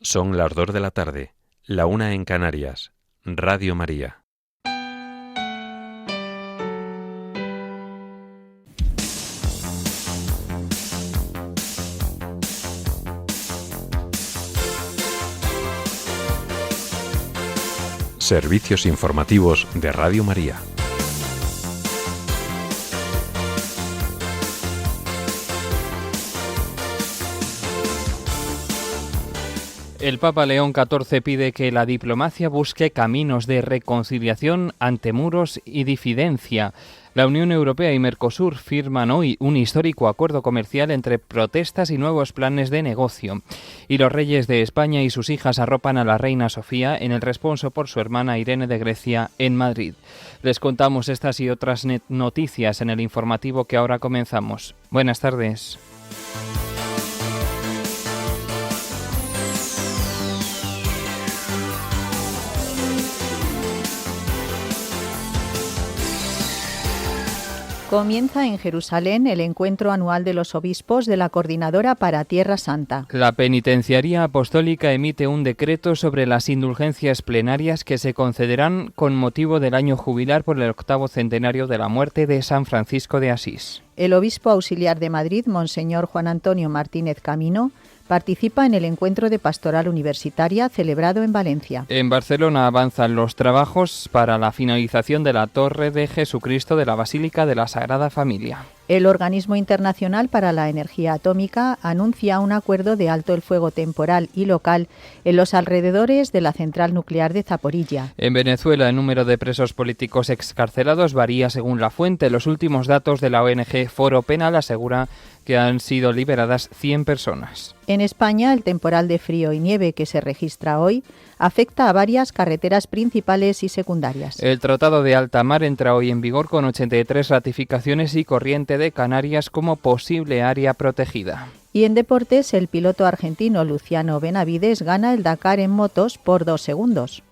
Son las 2 de la tarde, la 1 en Canarias. Radio María. Servicios informativos de Radio María. El Papa León XIV pide que la diplomacia busque caminos de reconciliación ante muros y disidencia. La Unión Europea y Mercosur firman hoy un histórico acuerdo comercial entre protestas y nuevos planes de negocio. Y los reyes de España y sus hijas arropan a la reina Sofía en el responso por su hermana Irene de Grecia en Madrid. Les contamos estas y otras noticias en el informativo que ahora comenzamos. Buenas tardes. Comienza en Jerusalén el encuentro anual de los obispos de la Coordinadora para Tierra Santa. La Penitenciaría Apostólica emite un decreto sobre las indulgencias plenarias que se concederán con motivo del año jubilar por el 8º centenario de la muerte de San Francisco de Asís. El obispo auxiliar de Madrid, Monseñor Juan Antonio Martínez Camino, participa en el encuentro de pastoral universitaria celebrado en Valencia. En Barcelona avanzan los trabajos para la finalización de la Torre de Jesucristo de la Basílica de la Sagrada Familia. El Organismo Internacional para la Energía Atómica anuncia un acuerdo de alto el fuego temporal y local en los alrededores de la central nuclear de Zaporilla. En Venezuela, el número de presos políticos excarcelados varía según la fuente. Los últimos datos de la ONG Foro Penal asegura que han sido liberadas 100 personas. En España, el temporal de frío y nieve que se registra hoy afecta a varias carreteras principales y secundarias. El Tratado de Alta Mar entra hoy en vigor con 83 ratificaciones y corriente de Canarias como posible área protegida. Y en deportes, el piloto argentino Luciano Benavides gana el Dakar en motos por 2 segundos.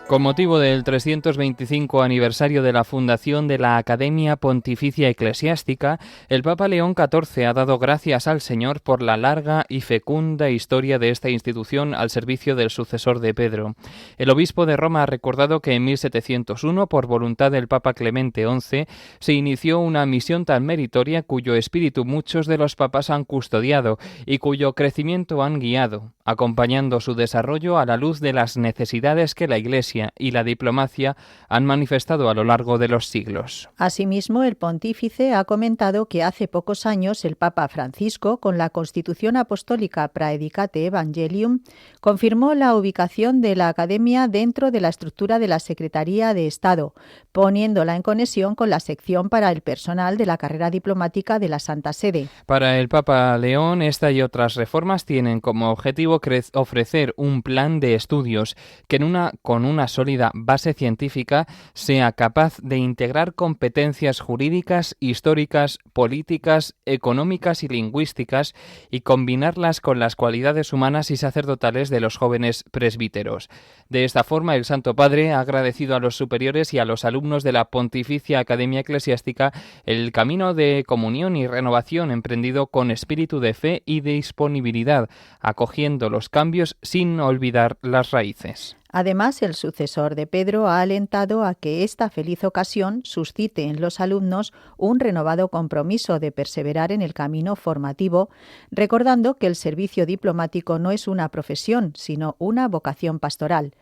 Con motivo del 325 aniversario de la fundación de la Academia Pontificia Eclesiástica, el Papa León XIV ha dado gracias al Señor por la larga y fecunda historia de esta institución al servicio del sucesor de Pedro. El obispo de Roma ha recordado que en 1701, por voluntad del Papa Clemente XI, se inició una misión tan meritoria cuyo espíritu muchos de los papas han custodiado y cuyo crecimiento han guiado, acompañando su desarrollo a la luz de las necesidades que la Iglesia y la diplomacia han manifestado a lo largo de los siglos. Asimismo, el pontífice ha comentado que hace pocos años el Papa Francisco, con la Constitución Apostólica Praedicate Evangelium, confirmó la ubicación de la Academia dentro de la estructura de la Secretaría de Estado, poniéndola en conexión con la sección para el personal de la carrera diplomática de la Santa Sede. Para el Papa León, esta y otras reformas tienen como objetivo ofrecer un plan de estudios que con una sólida base científica sea capaz de integrar competencias jurídicas, históricas, políticas, económicas y lingüísticas y combinarlas con las cualidades humanas y sacerdotales de los jóvenes presbíteros. De esta forma, el Santo Padre ha agradecido a los superiores y a los alumnos de la Pontificia Academia Eclesiástica el camino de comunión y renovación emprendido con espíritu de fe y de disponibilidad, acogiendo los cambios sin olvidar las raíces. Además, el sucesor de Pedro ha alentado a que esta feliz ocasión suscite en los alumnos un renovado compromiso de perseverar en el camino formativo, recordando que el servicio diplomático no es una profesión, sino una vocación pastoral.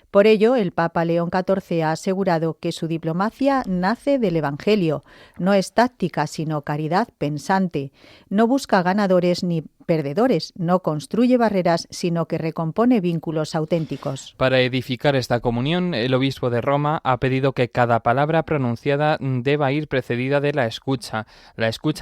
Por ello, el Papa León XIV ha asegurado que su diplomacia nace del Evangelio, no es táctica, sino caridad pensante, no busca ganadores ni perdedores, no construye barreras, sino que recompone vínculos auténticos. Para edificar esta comunión, el obispo de Roma ha pedido que cada palabra pronunciada deba ir precedida de la escucha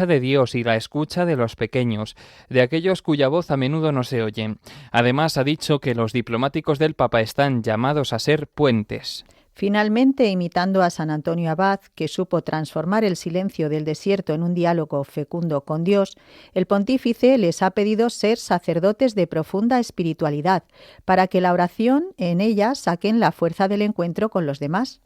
de Dios y la escucha de los pequeños, de aquellos cuya voz a menudo no se oye. Además, ha dicho que los diplomáticos del Papa están llamados a ser puentes. Finalmente, imitando a San Antonio Abad, que supo transformar el silencio del desierto en un diálogo fecundo con Dios, el pontífice les ha pedido ser sacerdotes de profunda espiritualidad, para que la oración en ella saquen la fuerza del encuentro con los demás.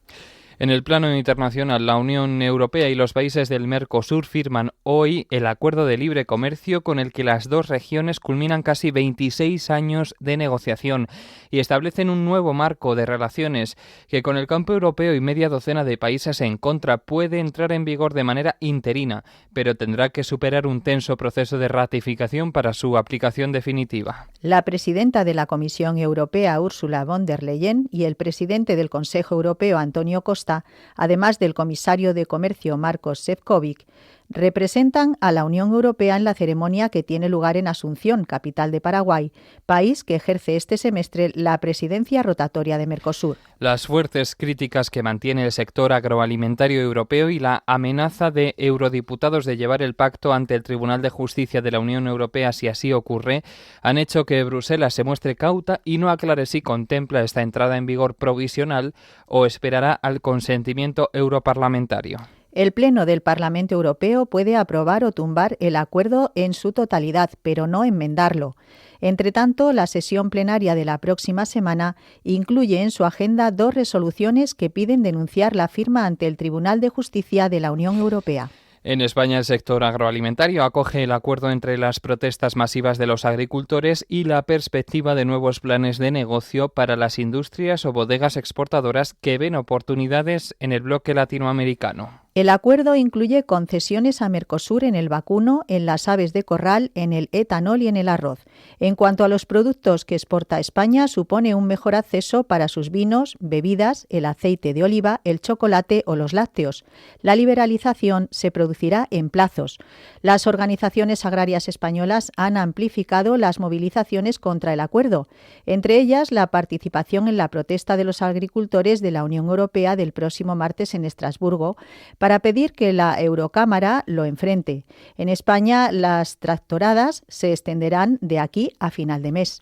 En el plano internacional, la Unión Europea y los países del Mercosur firman hoy el acuerdo de libre comercio con el que las dos regiones culminan casi 26 años de negociación y establecen un nuevo marco de relaciones que con el campo europeo y media docena de países en contra puede entrar en vigor de manera interina, pero tendrá que superar un tenso proceso de ratificación para su aplicación definitiva. La presidenta de la Comisión Europea, Ursula von der Leyen, y el presidente del Consejo Europeo, Antonio Costa, además del comisario de Comercio, Marcos Šefčovič, representan a la Unión Europea en la ceremonia que tiene lugar en Asunción, capital de Paraguay, país que ejerce este semestre la presidencia rotatoria de Mercosur. Las fuertes críticas que mantiene el sector agroalimentario europeo y la amenaza de eurodiputados de llevar el pacto ante el Tribunal de Justicia de la Unión Europea si así ocurre, han hecho que Bruselas se muestre cauta y no aclare si contempla esta entrada en vigor provisional o esperará al consentimiento europarlamentario. El Pleno del Parlamento Europeo puede aprobar o tumbar el acuerdo en su totalidad, pero no enmendarlo. Entre tanto, la sesión plenaria de la próxima semana incluye en su agenda 2 resoluciones que piden denunciar la firma ante el Tribunal de Justicia de la Unión Europea. En España, el sector agroalimentario acoge el acuerdo entre las protestas masivas de los agricultores y la perspectiva de nuevos planes de negocio para las industrias o bodegas exportadoras que ven oportunidades en el bloque latinoamericano. El acuerdo incluye concesiones a Mercosur en el vacuno, en las aves de corral, en el etanol y en el arroz. En cuanto a los productos que exporta España, supone un mejor acceso para sus vinos, bebidas, el aceite de oliva, el chocolate o los lácteos. La liberalización se producirá en plazos. Las organizaciones agrarias españolas han amplificado las movilizaciones contra el acuerdo, entre ellas la participación en la protesta de los agricultores de la Unión Europea del próximo martes en Estrasburgo, para pedir que la Eurocámara lo enfrente. En España, las tractoradas se extenderán de aquí a final de mes.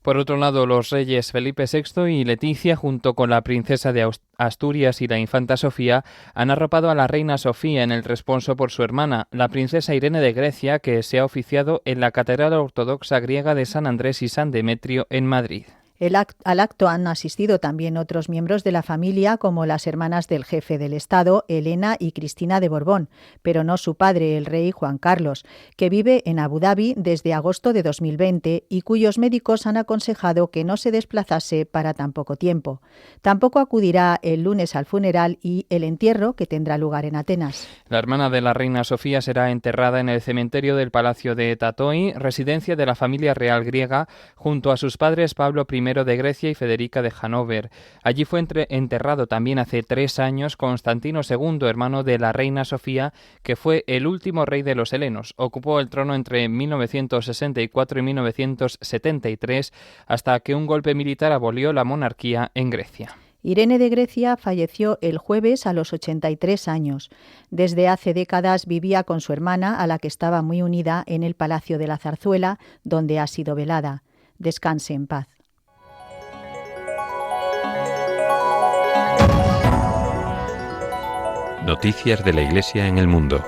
Por otro lado, los reyes Felipe VI y Leticia, junto con la princesa de Asturias y la infanta Sofía, han arropado a la reina Sofía en el responso por su hermana, la princesa Irene de Grecia, que se ha oficiado en la Catedral Ortodoxa Griega de San Andrés y San Demetrio en Madrid. Al acto han asistido también otros miembros de la familia, como las hermanas del jefe del Estado, Elena y Cristina de Borbón, pero no su padre, el rey Juan Carlos, que vive en Abu Dhabi desde agosto de 2020 y cuyos médicos han aconsejado que no se desplazase para tan poco tiempo. Tampoco acudirá el lunes al funeral y el entierro, que tendrá lugar en Atenas. La hermana de la reina Sofía será enterrada en el cementerio del Palacio de Tatoi, residencia de la familia real griega, junto a sus padres Pablo I de Grecia y Federica de Hannover. Allí fue enterrado también hace 3 años Constantino II, hermano de la reina Sofía, que fue el último rey de los helenos. Ocupó el trono entre 1964 y 1973, hasta que un golpe militar abolió la monarquía en Grecia. Irene de Grecia falleció el jueves a los 83 años. Desde hace décadas vivía con su hermana, a la que estaba muy unida, en el Palacio de la Zarzuela, donde ha sido velada. Descanse en paz. Noticias de la Iglesia en el mundo.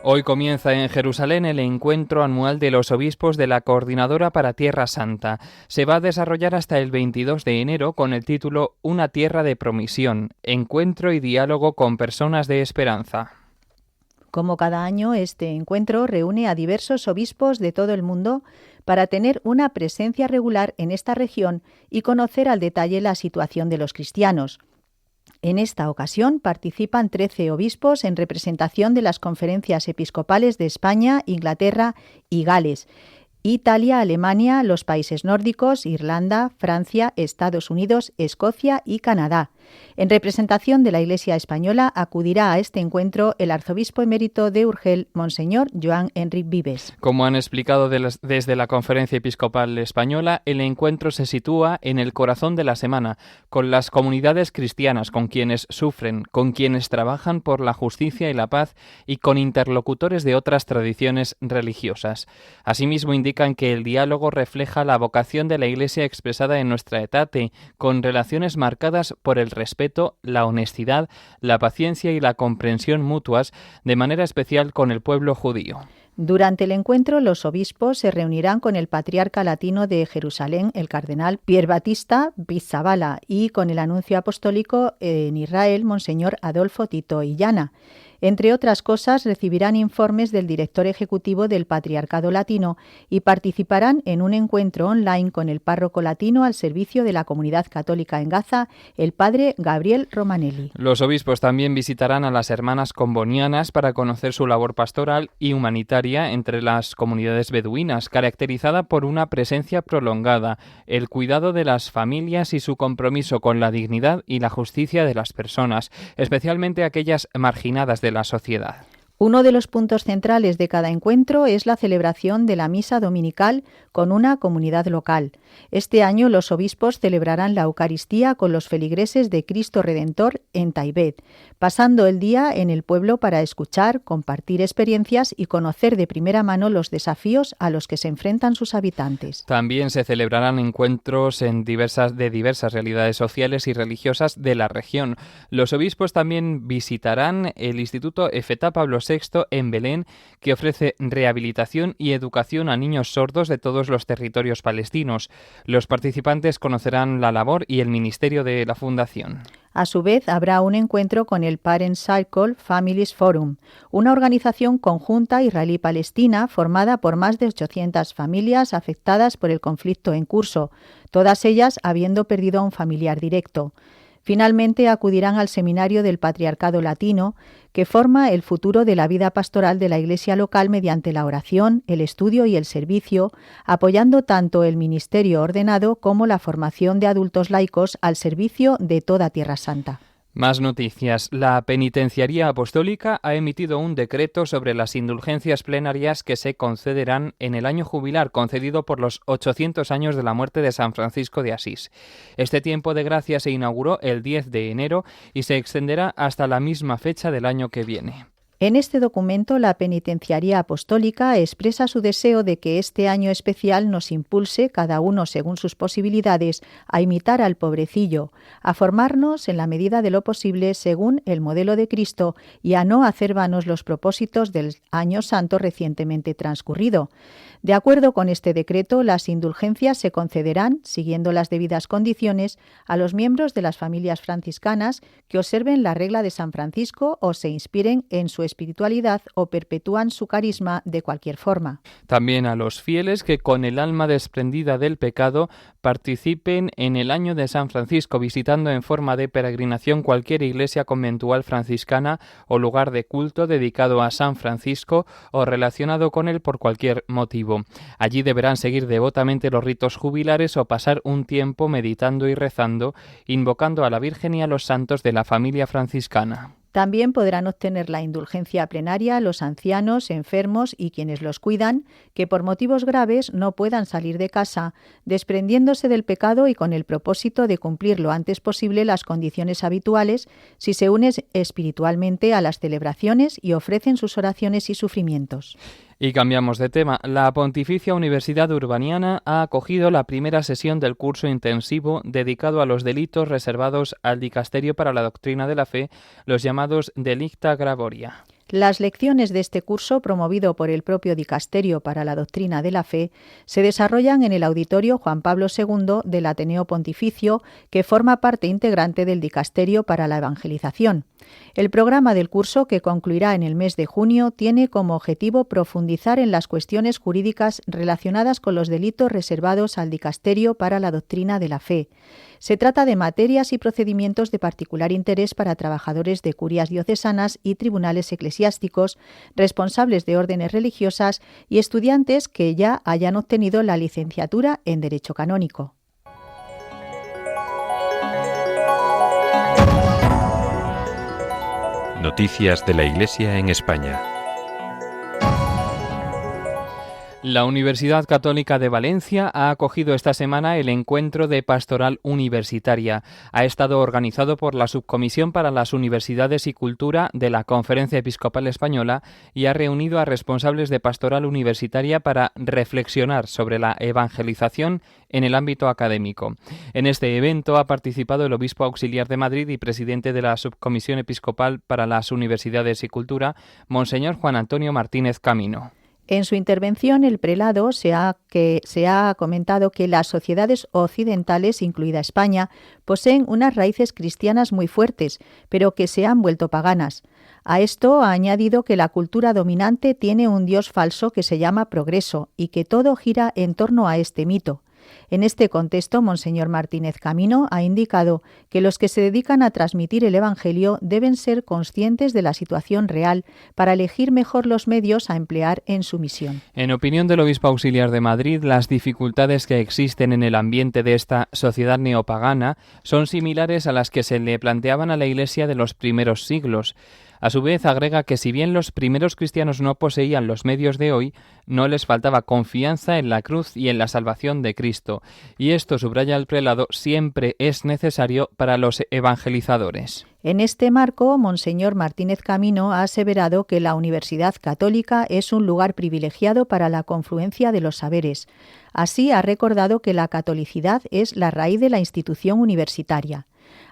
Hoy comienza en Jerusalén el encuentro anual de los obispos de la Coordinadora para Tierra Santa. Se va a desarrollar hasta el 22 de enero con el título Una tierra de promisión, encuentro y diálogo con personas de esperanza. Como cada año, este encuentro reúne a diversos obispos de todo el mundo para tener una presencia regular en esta región y conocer al detalle la situación de los cristianos. En esta ocasión participan 13 obispos en representación de las conferencias episcopales de España, Inglaterra y Gales, Italia, Alemania, los países nórdicos, Irlanda, Francia, Estados Unidos, Escocia y Canadá. En representación de la Iglesia española acudirá a este encuentro el arzobispo emérito de Urgel, Monseñor Joan Enric Vives. Como han explicado desde la Conferencia Episcopal Española, el encuentro se sitúa en el corazón de la semana, con las comunidades cristianas, con quienes sufren, con quienes trabajan por la justicia y la paz y con interlocutores de otras tradiciones religiosas. Asimismo, indican que el diálogo refleja la vocación de la Iglesia expresada en nuestra etate, con relaciones marcadas por el respeto, la honestidad, la paciencia y la comprensión mutuas, de manera especial con el pueblo judío. Durante el encuentro, los obispos se reunirán con el patriarca latino de Jerusalén, el cardenal Pier Battista Pizzaballa, y con el anuncio apostólico en Israel, Monseñor Adolfo Tito Illana. Entre otras cosas, recibirán informes del director ejecutivo del Patriarcado Latino y participarán en un encuentro online con el párroco latino al servicio de la comunidad católica en Gaza, el padre Gabriel Romanelli. Los obispos también visitarán a las hermanas combonianas para conocer su labor pastoral y humanitaria entre las comunidades beduinas, caracterizada por una presencia prolongada, el cuidado de las familias y su compromiso con la dignidad y la justicia de las personas, especialmente aquellas marginadas de la sociedad. Uno de los puntos centrales de cada encuentro es la celebración de la misa dominical con una comunidad local. Este año los obispos celebrarán la Eucaristía con los feligreses de Cristo Redentor en Taibet, pasando el día en el pueblo para escuchar, compartir experiencias y conocer de primera mano los desafíos a los que se enfrentan sus habitantes. También se celebrarán encuentros de diversas realidades sociales y religiosas de la región. Los obispos también visitarán el Instituto Efetá Pablo VI en Belén, que ofrece rehabilitación y educación a niños sordos de todos los territorios palestinos. Los participantes conocerán la labor y el ministerio de la fundación. A su vez, habrá un encuentro con el Parent Circle Families Forum, una organización conjunta israelí-palestina formada por más de 800 familias afectadas por el conflicto en curso, todas ellas habiendo perdido a un familiar directo. Finalmente acudirán al seminario del Patriarcado Latino, que forma el futuro de la vida pastoral de la Iglesia local mediante la oración, el estudio y el servicio, apoyando tanto el ministerio ordenado como la formación de adultos laicos al servicio de toda Tierra Santa. Más noticias. La Penitenciaría Apostólica ha emitido un decreto sobre las indulgencias plenarias que se concederán en el año jubilar concedido por los 800 años de la muerte de San Francisco de Asís. Este tiempo de gracia se inauguró el 10 de enero y se extenderá hasta la misma fecha del año que viene. En este documento, la Penitenciaría Apostólica expresa su deseo de que este año especial nos impulse, cada uno según sus posibilidades, a imitar al pobrecillo, a formarnos en la medida de lo posible según el modelo de Cristo y a no hacer vanos los propósitos del año santo recientemente transcurrido. De acuerdo con este decreto, las indulgencias se concederán, siguiendo las debidas condiciones, a los miembros de las familias franciscanas que observen la regla de San Francisco o se inspiren en su espiritualidad o perpetúan su carisma de cualquier forma. También a los fieles que con el alma desprendida del pecado participen en el año de San Francisco visitando en forma de peregrinación cualquier iglesia conventual franciscana o lugar de culto dedicado a San Francisco o relacionado con él por cualquier motivo. Allí deberán seguir devotamente los ritos jubilares o pasar un tiempo meditando y rezando, invocando a la Virgen y a los santos de la familia franciscana. También podrán obtener la indulgencia plenaria los ancianos, enfermos y quienes los cuidan, que por motivos graves no puedan salir de casa, desprendiéndose del pecado y con el propósito de cumplir lo antes posible las condiciones habituales si se unen espiritualmente a las celebraciones y ofrecen sus oraciones y sufrimientos. Y cambiamos de tema. La Pontificia Universidad Urbaniana ha acogido la primera sesión del curso intensivo dedicado a los delitos reservados al Dicasterio para la Doctrina de la Fe, los llamados Delicta Gravoria. Las lecciones de este curso, promovido por el propio Dicasterio para la Doctrina de la Fe, se desarrollan en el Auditorio Juan Pablo II del Ateneo Pontificio, que forma parte integrante del Dicasterio para la Evangelización. El programa del curso, que concluirá en el mes de junio, tiene como objetivo profundizar en las cuestiones jurídicas relacionadas con los delitos reservados al Dicasterio para la Doctrina de la Fe. Se trata de materias y procedimientos de particular interés para trabajadores de curias diocesanas y tribunales eclesiásticos, responsables de órdenes religiosas y estudiantes que ya hayan obtenido la licenciatura en Derecho Canónico. Noticias de la Iglesia en España. La Universidad Católica de Valencia ha acogido esta semana el Encuentro de Pastoral Universitaria. Ha estado organizado por la Subcomisión para las Universidades y Cultura de la Conferencia Episcopal Española y ha reunido a responsables de pastoral universitaria para reflexionar sobre la evangelización en el ámbito académico. En este evento ha participado el obispo auxiliar de Madrid y presidente de la Subcomisión Episcopal para las Universidades y Cultura, Monseñor Juan Antonio Martínez Camino. En su intervención, el prelado se ha comentado que las sociedades occidentales, incluida España, poseen unas raíces cristianas muy fuertes, pero que se han vuelto paganas. A esto ha añadido que la cultura dominante tiene un dios falso que se llama progreso y que todo gira en torno a este mito. En este contexto, Monseñor Martínez Camino ha indicado que los que se dedican a transmitir el Evangelio deben ser conscientes de la situación real para elegir mejor los medios a emplear en su misión. En opinión del obispo auxiliar de Madrid, las dificultades que existen en el ambiente de esta sociedad neopagana son similares a las que se le planteaban a la Iglesia de los primeros siglos. A su vez, agrega que si bien los primeros cristianos no poseían los medios de hoy, no les faltaba confianza en la cruz y en la salvación de Cristo. Y esto, subraya el prelado, siempre es necesario para los evangelizadores. En este marco, Monseñor Martínez Camino ha aseverado que la Universidad Católica es un lugar privilegiado para la confluencia de los saberes. Así, ha recordado que la catolicidad es la raíz de la institución universitaria.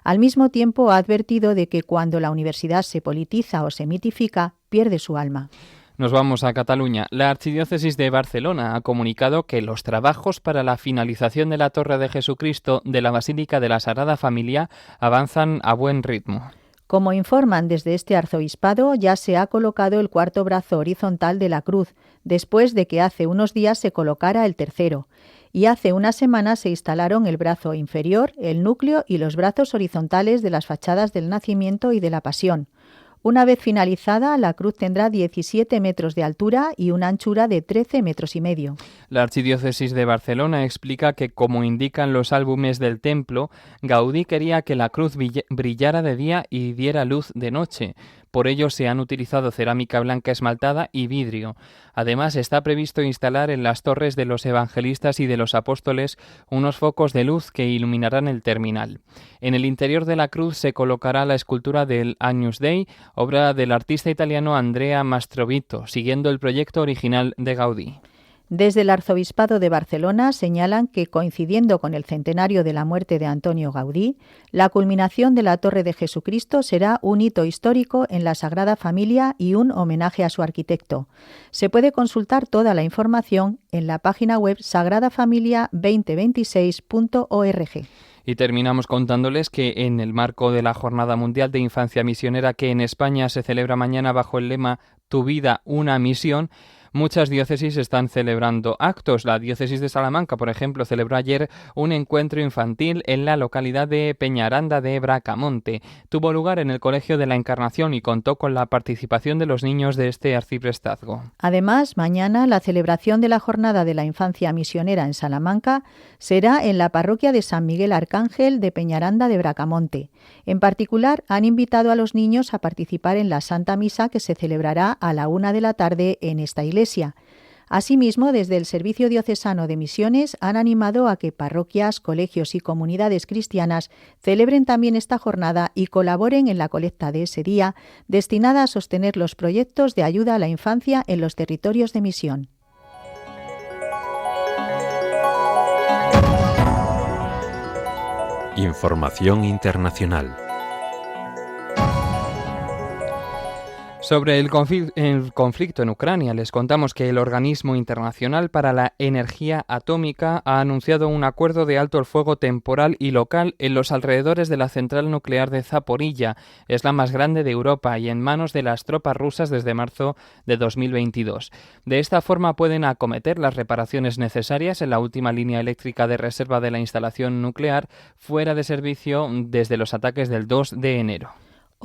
Al mismo tiempo, ha advertido de que cuando la universidad se politiza o se mitifica, pierde su alma. Nos vamos a Cataluña. La Archidiócesis de Barcelona ha comunicado que los trabajos para la finalización de la Torre de Jesucristo de la Basílica de la Sagrada Familia avanzan a buen ritmo. Como informan desde este arzobispado, ya se ha colocado el cuarto brazo horizontal de la cruz, después de que hace unos días se colocara el tercero. Y hace una semana se instalaron el brazo inferior, el núcleo y los brazos horizontales de las fachadas del Nacimiento y de la Pasión. Una vez finalizada, la cruz tendrá 17 metros de altura y una anchura de 13 metros y medio. La Archidiócesis de Barcelona explica que, como indican los álbumes del templo, Gaudí quería que la cruz brillara de día y diera luz de noche. Por ello se han utilizado cerámica blanca esmaltada y vidrio. Además, está previsto instalar en las torres de los evangelistas y de los apóstoles unos focos de luz que iluminarán el terminal. En el interior de la cruz se colocará la escultura del Agnus Dei, obra del artista italiano Andrea Mastrovito, siguiendo el proyecto original de Gaudí. Desde el Arzobispado de Barcelona señalan que, coincidiendo con el centenario de la muerte de Antonio Gaudí, la culminación de la Torre de Jesucristo será un hito histórico en la Sagrada Familia y un homenaje a su arquitecto. Se puede consultar toda la información en la página web sagradafamilia2026.org. Y terminamos contándoles que en el marco de la Jornada Mundial de Infancia Misionera, que en España se celebra mañana bajo el lema Tu vida, una misión, muchas diócesis están celebrando actos. La diócesis de Salamanca, por ejemplo, celebró ayer un encuentro infantil en la localidad de Peñaranda de Bracamonte. Tuvo lugar en el Colegio de la Encarnación y contó con la participación de los niños de este arciprestazgo. Además, mañana la celebración de la Jornada de la Infancia Misionera en Salamanca será en la parroquia de San Miguel Arcángel de Peñaranda de Bracamonte. En particular, han invitado a los niños a participar en la Santa Misa que se celebrará a la 1 de la tarde en esta iglesia. Asimismo, desde el Servicio Diocesano de Misiones han animado a que parroquias, colegios y comunidades cristianas celebren también esta jornada y colaboren en la colecta de ese día, destinada a sostener los proyectos de ayuda a la infancia en los territorios de misión. Información internacional. Sobre el conflicto en Ucrania, les contamos que el Organismo Internacional para la Energía Atómica ha anunciado un acuerdo de alto el fuego temporal y local en los alrededores de la central nuclear de Zaporilla. Es la más grande de Europa y en manos de las tropas rusas desde marzo de 2022. De esta forma pueden acometer las reparaciones necesarias en la última línea eléctrica de reserva de la instalación nuclear fuera de servicio desde los ataques del 2 de enero.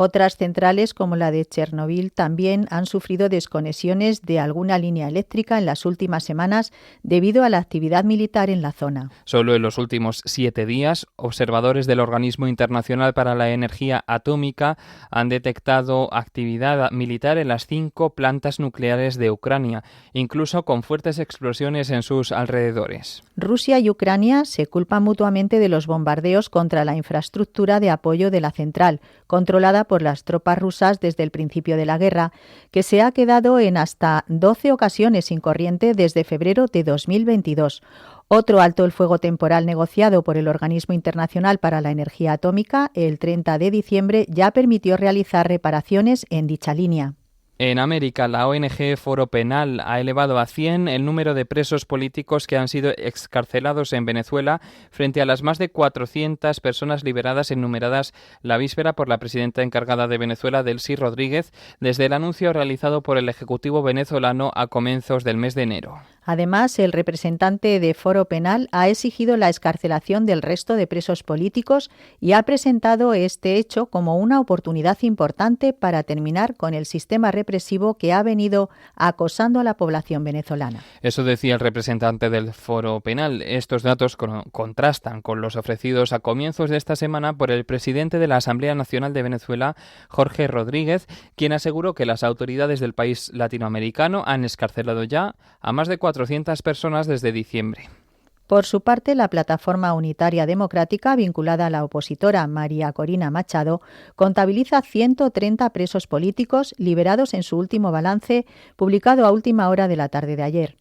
Otras centrales, como la de Chernobyl, también han sufrido desconexiones de alguna línea eléctrica en las últimas semanas debido a la actividad militar en la zona. Solo en los últimos 7 días, observadores del Organismo Internacional para la Energía Atómica han detectado actividad militar en las 5 plantas nucleares de Ucrania, incluso con fuertes explosiones en sus alrededores. Rusia y Ucrania se culpan mutuamente de los bombardeos contra la infraestructura de apoyo de la central, controlada por las tropas rusas desde el principio de la guerra, que se ha quedado en hasta 12 ocasiones sin corriente desde febrero de 2022. Otro alto el fuego temporal negociado por el Organismo Internacional para la Energía Atómica el 30 de diciembre ya permitió realizar reparaciones en dicha línea. En América, la ONG Foro Penal ha elevado a 100 el número de presos políticos que han sido excarcelados en Venezuela frente a las más de 400 personas liberadas enumeradas la víspera por la presidenta encargada de Venezuela, Delcy Rodríguez, desde el anuncio realizado por el Ejecutivo venezolano a comienzos del mes de enero. Además, el representante de Foro Penal ha exigido la excarcelación del resto de presos políticos y ha presentado este hecho como una oportunidad importante para terminar con el sistema represivo que ha venido acosando a la población venezolana. Eso decía el representante del Foro Penal. Estos datos contrastan con los ofrecidos a comienzos de esta semana por el presidente de la Asamblea Nacional de Venezuela, Jorge Rodríguez, quien aseguró que las autoridades del país latinoamericano han excarcelado ya a más de 400 personas desde diciembre. Por su parte, la Plataforma Unitaria Democrática, vinculada a la opositora María Corina Machado, contabiliza 130 presos políticos liberados en su último balance, publicado a última hora de la tarde de ayer.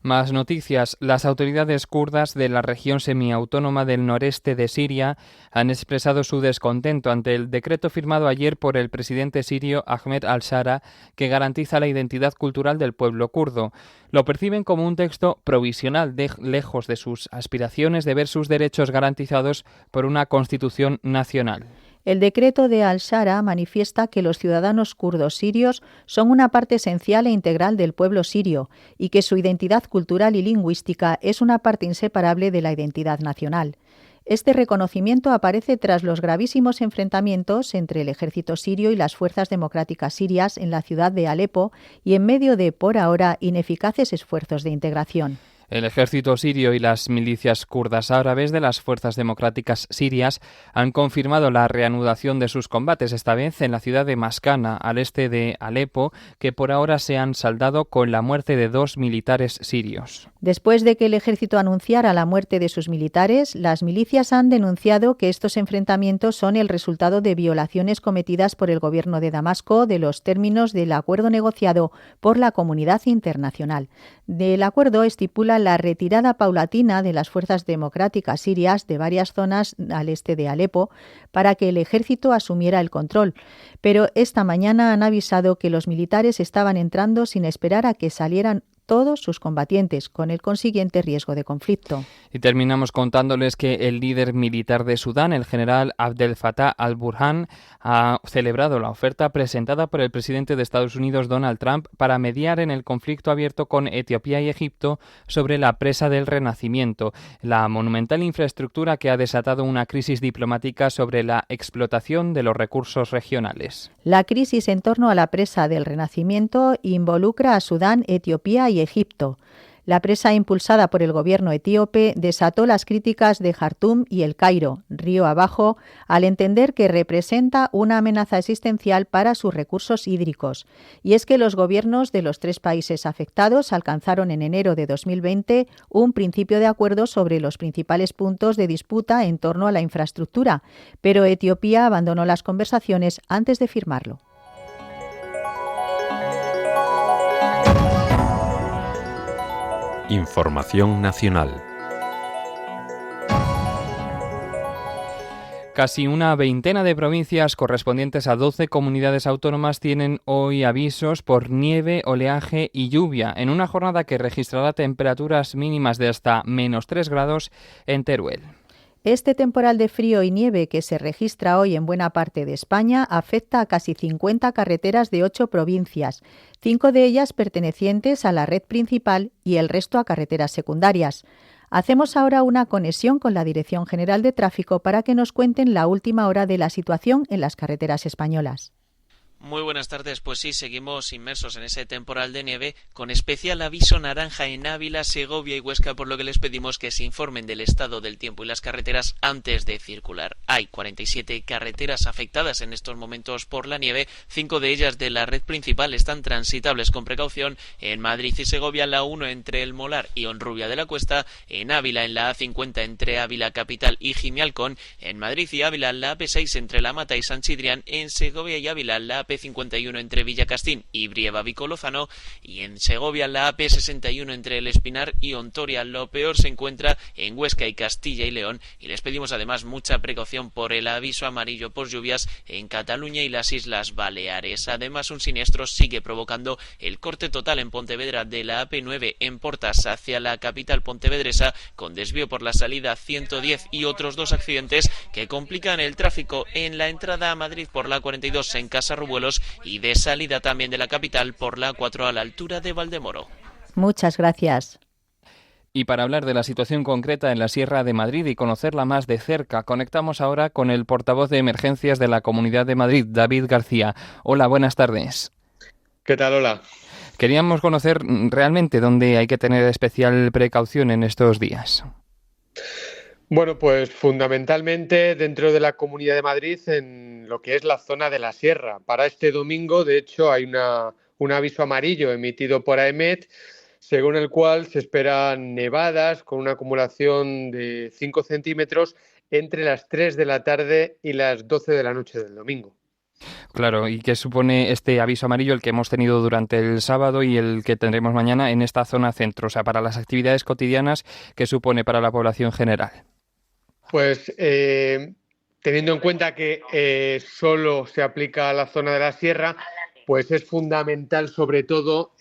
Más noticias. Las autoridades kurdas de la región semiautónoma del noreste de Siria han expresado su descontento ante el decreto firmado ayer por el presidente sirio Ahmed al-Shara que garantiza la identidad cultural del pueblo kurdo. Lo perciben como un texto provisional, lejos de sus aspiraciones de ver sus derechos garantizados por una constitución nacional. El decreto de al-Shara manifiesta que los ciudadanos kurdos sirios son una parte esencial e integral del pueblo sirio y que su identidad cultural y lingüística es una parte inseparable de la identidad nacional. Este reconocimiento aparece tras los gravísimos enfrentamientos entre el ejército sirio y las fuerzas democráticas sirias en la ciudad de Alepo y en medio de, por ahora, ineficaces esfuerzos de integración. El ejército sirio y las milicias kurdas árabes de las fuerzas democráticas sirias han confirmado la reanudación de sus combates, esta vez en la ciudad de Maskana, al este de Alepo, que por ahora se han saldado con la muerte de 2 militares sirios. Después de que el ejército anunciara la muerte de sus militares, las milicias han denunciado que estos enfrentamientos son el resultado de violaciones cometidas por el gobierno de Damasco de los términos del acuerdo negociado por la comunidad internacional. El acuerdo estipula la retirada paulatina de las fuerzas democráticas sirias de varias zonas al este de Alepo para que el ejército asumiera el control. Pero esta mañana han avisado que los militares estaban entrando sin esperar a que salieran todos sus combatientes, con el consiguiente riesgo de conflicto. Y terminamos contándoles que el líder militar de Sudán, el general Abdel Fattah al-Burhan, ha celebrado la oferta presentada por el presidente de Estados Unidos, Donald Trump, para mediar en el conflicto abierto con Etiopía y Egipto sobre la presa del Renacimiento, la monumental infraestructura que ha desatado una crisis diplomática sobre la explotación de los recursos regionales. La crisis en torno a la presa del Renacimiento involucra a Sudán, Etiopía y Egipto. La presa impulsada por el gobierno etíope desató las críticas de Jartum y El Cairo, río abajo, al entender que representa una amenaza existencial para sus recursos hídricos. Y es que los gobiernos de los 3 países afectados alcanzaron en enero de 2020 un principio de acuerdo sobre los principales puntos de disputa en torno a la infraestructura, pero Etiopía abandonó las conversaciones antes de firmarlo. Información nacional. Casi una veintena de provincias correspondientes a 12 comunidades autónomas tienen hoy avisos por nieve, oleaje y lluvia, en una jornada que registrará temperaturas mínimas de hasta -3 grados en Teruel. Este temporal de frío y nieve que se registra hoy en buena parte de España afecta a casi 50 carreteras de 8 provincias, 5 de ellas pertenecientes a la red principal y el resto a carreteras secundarias. Hacemos ahora una conexión con la Dirección General de Tráfico para que nos cuenten la última hora de la situación en las carreteras españolas. Muy buenas tardes, pues sí, seguimos inmersos en ese temporal de nieve con especial aviso naranja en Ávila, Segovia y Huesca, por lo que les pedimos que se informen del estado del tiempo y las carreteras antes de circular. Hay 47 carreteras afectadas en estos momentos por la nieve, 5 de ellas de la red principal están transitables con precaución. En Madrid y Segovia la 1 entre El Molar y Honrubia de la Cuesta, en Ávila en la A50 entre Ávila Capital y Gimialcón, en Madrid y Ávila la AP6 entre La Mata y San Chidrián, en Segovia y Ávila la AP AP51 entre Villacastín y Brieva-Vico-Lozano, y en Segovia la AP61 entre El Espinar y Ontoria. Lo peor se encuentra en Huesca y Castilla y León, y les pedimos además mucha precaución por el aviso amarillo por lluvias en Cataluña y las Islas Baleares. Además, un siniestro sigue provocando el corte total en Pontevedra de la AP9 en Portas hacia la capital pontevedresa, con desvío por la salida 110 y otros 2 accidentes que complican el tráfico en la entrada a Madrid por la 42 en Casarrubuelos y de salida también de la capital por la 4 a la altura de Valdemoro. Muchas gracias. Y para hablar de la situación concreta en la Sierra de Madrid y conocerla más de cerca, conectamos ahora con el portavoz de emergencias de la Comunidad de Madrid, David García. Hola, buenas tardes. ¿Qué tal? Hola. Queríamos conocer realmente dónde hay que tener especial precaución en estos días. Bueno, pues fundamentalmente dentro de la Comunidad de Madrid, en lo que es la zona de la Sierra. Para este domingo, de hecho, hay un aviso amarillo emitido por AEMET, según el cual se esperan nevadas con una acumulación de 5 centímetros entre las 3 de la tarde y las 12 de la noche del domingo. Claro, ¿y qué supone este aviso amarillo, el que hemos tenido durante el sábado y el que tendremos mañana en esta zona centro? O sea, para las actividades cotidianas, ¿qué supone para la población general? Pues teniendo en cuenta que solo se aplica a la zona de la Sierra, pues es fundamental sobre todo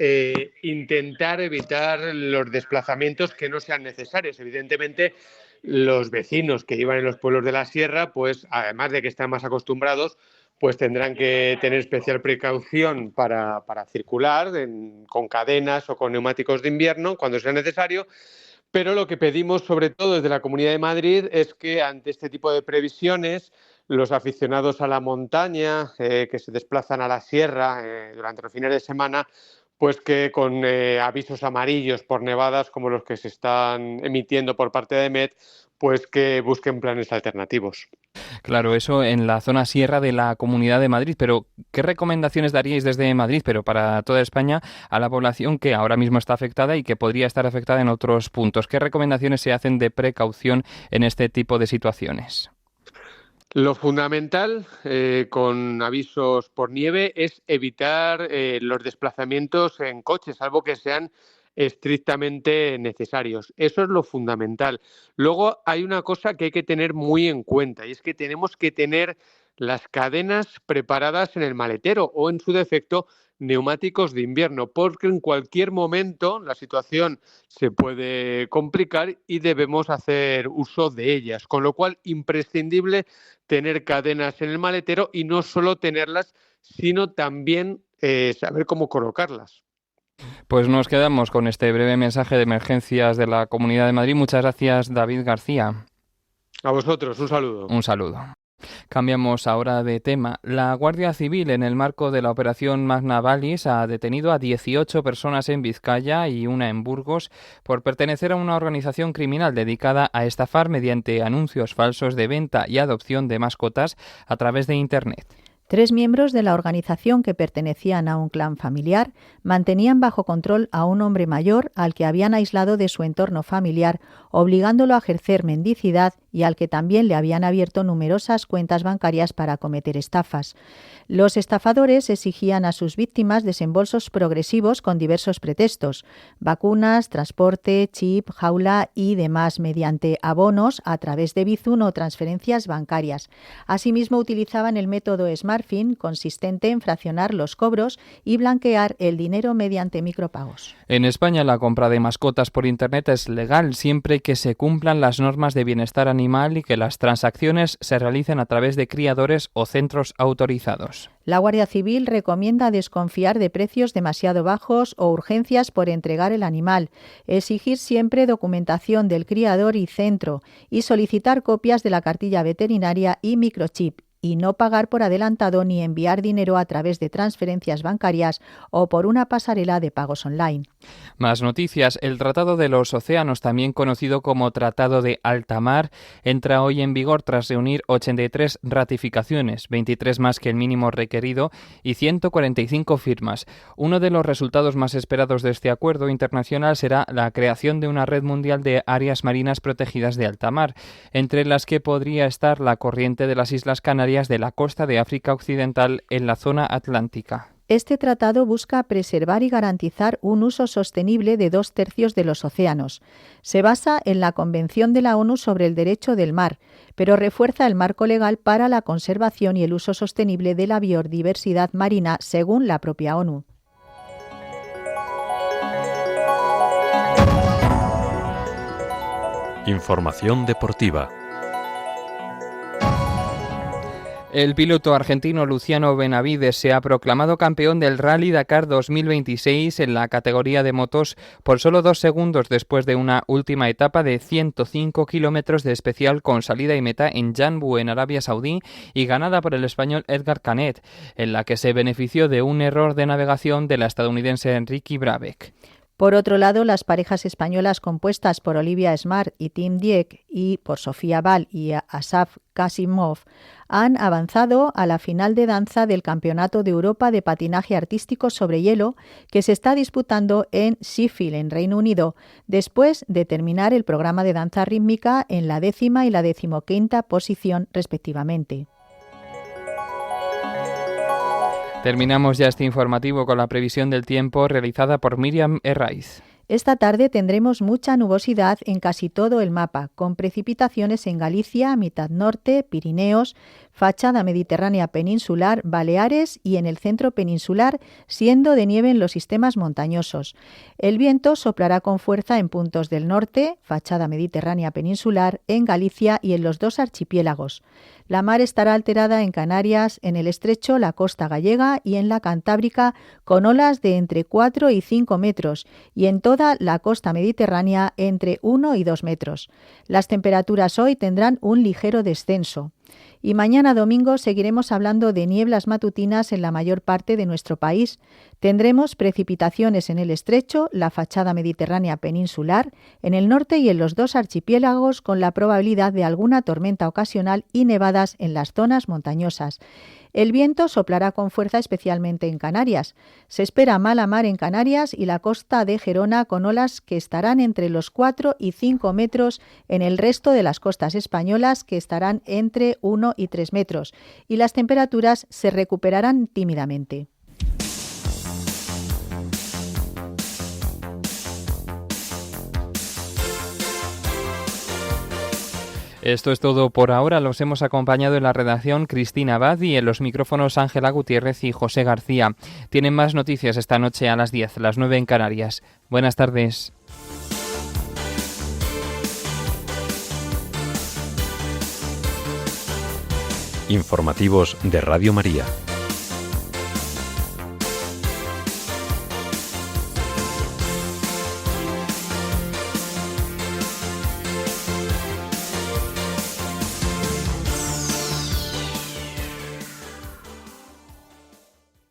intentar evitar los desplazamientos que no sean necesarios. Evidentemente, los vecinos que vivan en los pueblos de la Sierra, pues además de que están más acostumbrados, pues tendrán que tener especial precaución para circular con cadenas o con neumáticos de invierno cuando sea necesario. Pero lo que pedimos sobre todo desde la Comunidad de Madrid es que ante este tipo de previsiones, los aficionados a la montaña que se desplazan a la sierra durante los fines de semana, pues que con avisos amarillos por nevadas como los que se están emitiendo por parte de EMET, pues que busquen planes alternativos. Claro, eso en la zona sierra de la Comunidad de Madrid, pero ¿qué recomendaciones daríais desde Madrid, pero para toda España, a la población que ahora mismo está afectada y que podría estar afectada en otros puntos? ¿Qué recomendaciones se hacen de precaución en este tipo de situaciones? Lo fundamental con avisos por nieve es evitar los desplazamientos en coche, salvo que sean estrictamente necesarios. Eso es lo fundamental. Luego hay una cosa que hay que tener muy en cuenta y es que tenemos que tener las cadenas preparadas en el maletero o, en su defecto, neumáticos de invierno, porque en cualquier momento la situación se puede complicar y debemos hacer uso de ellas, con lo cual imprescindible tener cadenas en el maletero y no solo tenerlas, sino también saber cómo colocarlas. Pues nos quedamos con este breve mensaje de emergencias de la Comunidad de Madrid. Muchas gracias, David García. A vosotros, un saludo. Un saludo. Cambiamos ahora de tema. La Guardia Civil, en el marco de la operación Magna Valis, ha detenido a 18 personas en Vizcaya y una en Burgos por pertenecer a una organización criminal dedicada a estafar mediante anuncios falsos de venta y adopción de mascotas a través de Internet. 3 miembros de la organización, que pertenecían a un clan familiar, mantenían bajo control a un hombre mayor al que habían aislado de su entorno familiar, obligándolo a ejercer mendicidad y al que también le habían abierto numerosas cuentas bancarias para cometer estafas. Los estafadores exigían a sus víctimas desembolsos progresivos con diversos pretextos: vacunas, transporte, chip, jaula y demás, mediante abonos a través de Bizum o transferencias bancarias. Asimismo, utilizaban el método SmartFin, consistente en fraccionar los cobros y blanquear el dinero mediante micropagos. En España, la compra de mascotas por Internet es legal siempre que se cumplan las normas de bienestar animal y que las transacciones se realicen a través de criadores o centros autorizados. La Guardia Civil recomienda desconfiar de precios demasiado bajos o urgencias por entregar el animal, exigir siempre documentación del criador y centro y solicitar copias de la cartilla veterinaria y microchip, y no pagar por adelantado ni enviar dinero a través de transferencias bancarias o por una pasarela de pagos online. Más noticias. El Tratado de los Océanos, también conocido como Tratado de Alta Mar, entra hoy en vigor tras reunir 83 ratificaciones, 23 más que el mínimo requerido y 145 firmas. Uno de los resultados más esperados de este acuerdo internacional será la creación de una red mundial de áreas marinas protegidas de alta mar, entre las que podría estar la corriente de las Islas Canarias áreas de la costa de África Occidental en la zona atlántica. Este tratado busca preservar y garantizar un uso sostenible de 2/3 de los océanos. Se basa en la Convención de la ONU sobre el Derecho del Mar, pero refuerza el marco legal para la conservación y el uso sostenible de la biodiversidad marina, según la propia ONU. Información deportiva. El piloto argentino Luciano Benavides se ha proclamado campeón del Rally Dakar 2026 en la categoría de motos por solo 2 segundos después de una última etapa de 105 kilómetros de especial con salida y meta en Jammu, en Arabia Saudí, y ganada por el español Edgar Canet, en la que se benefició de un error de navegación de la estadounidense Ricky Brabeck. Por otro lado, las parejas españolas compuestas por Olivia Smart y Tim Dieck y por Sofía Val y Asaf Kasimov han avanzado a la final de danza del Campeonato de Europa de Patinaje Artístico sobre Hielo, que se está disputando en Sheffield, en Reino Unido, después de terminar el programa de danza rítmica en la 10ª y la 15ª posición, respectivamente. Terminamos ya este informativo con la previsión del tiempo realizada por Miriam Herraiz. Esta tarde tendremos mucha nubosidad en casi todo el mapa, con precipitaciones en Galicia, mitad norte, Pirineos, fachada mediterránea peninsular, Baleares y en el centro peninsular, siendo de nieve en los sistemas montañosos. El viento soplará con fuerza en puntos del norte, fachada mediterránea peninsular, en Galicia y en los 2 archipiélagos. La mar estará alterada en Canarias, en el Estrecho, la costa gallega y en la Cantábrica, con olas de entre 4 y 5 metros, y en toda la costa mediterránea entre 1 y 2 metros. Las temperaturas hoy tendrán un ligero descenso. Y mañana domingo seguiremos hablando de nieblas matutinas en la mayor parte de nuestro país. Tendremos precipitaciones en el Estrecho, la fachada mediterránea peninsular, en el norte y en los 2 archipiélagos, con la probabilidad de alguna tormenta ocasional y nevadas en las zonas montañosas. El viento soplará con fuerza especialmente en Canarias. Se espera mala mar en Canarias y la costa de Gerona, con olas que estarán entre los 4 y 5 metros en el resto de las costas españolas, que estarán entre 1 y 3 metros, y las temperaturas se recuperarán tímidamente. Esto es todo por ahora. Los hemos acompañado en la redacción Cristina Abad y en los micrófonos Ángela Gutiérrez y José García. Tienen más noticias esta noche a las 10, las 9 en Canarias. Buenas tardes. Informativos de Radio María.